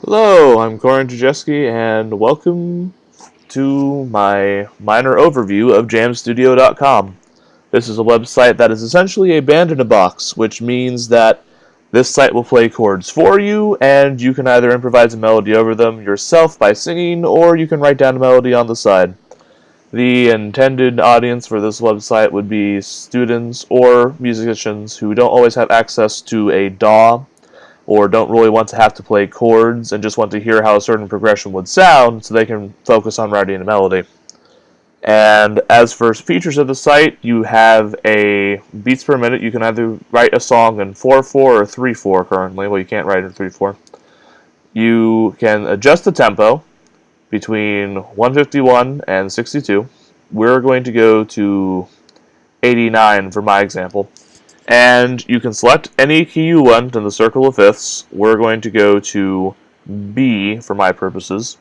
Hello, I'm CoryScreencast, and welcome to my minor overview of jamstudio.com. This is a website that is essentially a band in a box, which means that this site will play chords for you, and you can either improvise a melody over them yourself by singing, or you can write down a melody on the side. The intended audience for this website would be students or musicians who don't always have access to a DAW, or don't really want to have to play chords and just want to hear how a certain progression would sound so they can focus on writing a melody. And as for features of the site, you have a beats per minute. You can either write a song in 4/4 or 3/4 currently. Well, you can't write in 3/4. You can adjust the tempo between 151 and 62. We're going to go to 89 for my example. And you can select any key you want in the circle of fifths. We're going to go to B for my purposes.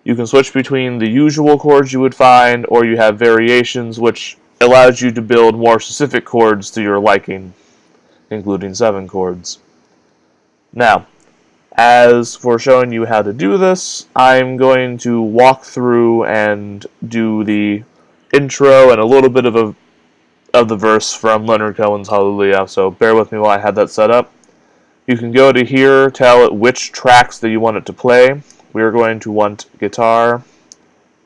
You can switch between the usual chords you would find, or you have variations, which allows you to build more specific chords to your liking, including 7 chords. Now, as for showing you how to do this, I'm going to walk through and do the intro and a little bit of the verse from Leonard Cohen's Hallelujah, so bear with me while I have that set up. You can go to here, tell it which tracks that you want it to play. We are going to want guitar,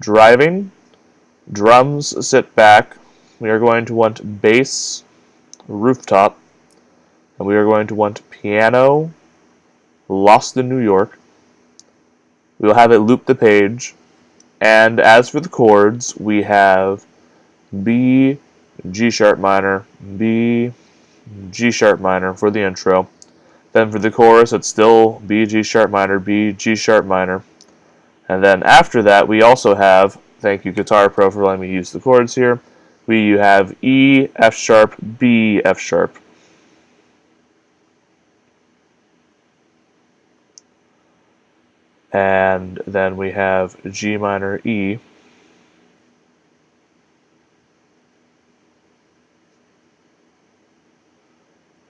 driving, drums, sit back. We are going to want bass, rooftop, and we are going to want piano, Lost in New York. We will have it loop the page, and as for the chords, we have B, G sharp minor, B, G sharp minor for the intro. Then for the chorus, it's still B, G sharp minor, B, G sharp minor. And then after that, we also have, thank you Guitar Pro for letting me use the chords here, you have E, F sharp, B, F sharp. And then we have G minor, E.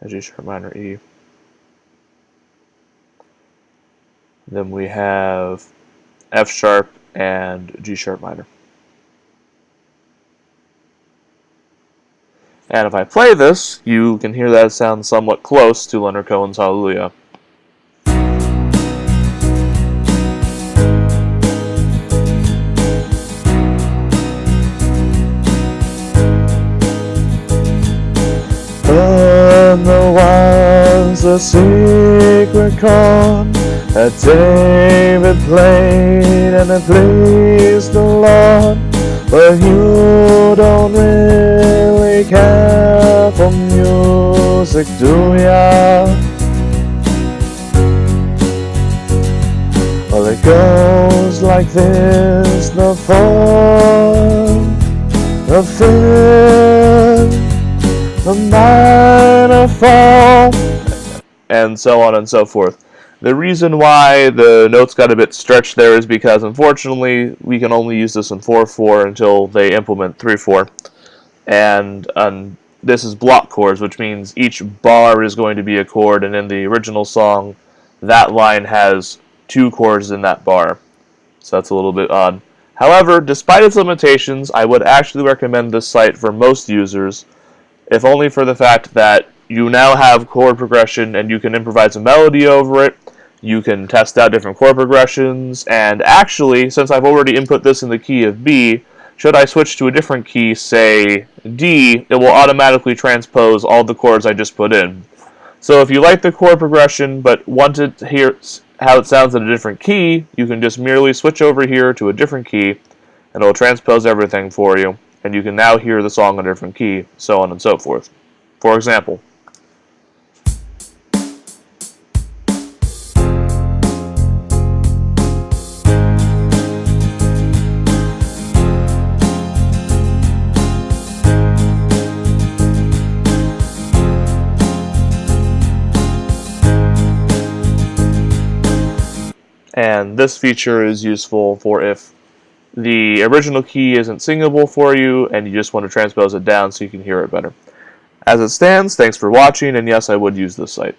G sharp minor, E. Then we have F sharp and G sharp minor. And if I play this, you can hear that it sounds somewhat close to Leonard Cohen's Hallelujah. And there was a secret chord that David played, and it pleased the Lord. But you don't really care for music, do ya? Well, it goes like this: the 4, the 5th, the minor fall, and so on and so forth. The reason why the notes got a bit stretched there is because, unfortunately, we can only use this in 4/4 until they implement 3/4. And this is block chords, which means each bar is going to be a chord, and in the original song, that line has 2 chords in that bar. So that's a little bit odd. However, despite its limitations, I would actually recommend this site for most users, if only for the fact that you now have chord progression and you can improvise a melody over it. You can test out different chord progressions, and actually, since I've already input this in the key of B, should I switch to a different key, say D, it will automatically transpose all the chords I just put in. So if you like the chord progression but want to hear how it sounds in a different key, you can just merely switch over here to a different key, and it will transpose everything for you. And you can now hear the song in a different key, so on and so forth. For example, and this feature is useful for if the original key isn't singable for you and you just want to transpose it down so you can hear it better. As it stands, thanks for watching, and yes, I would use this site.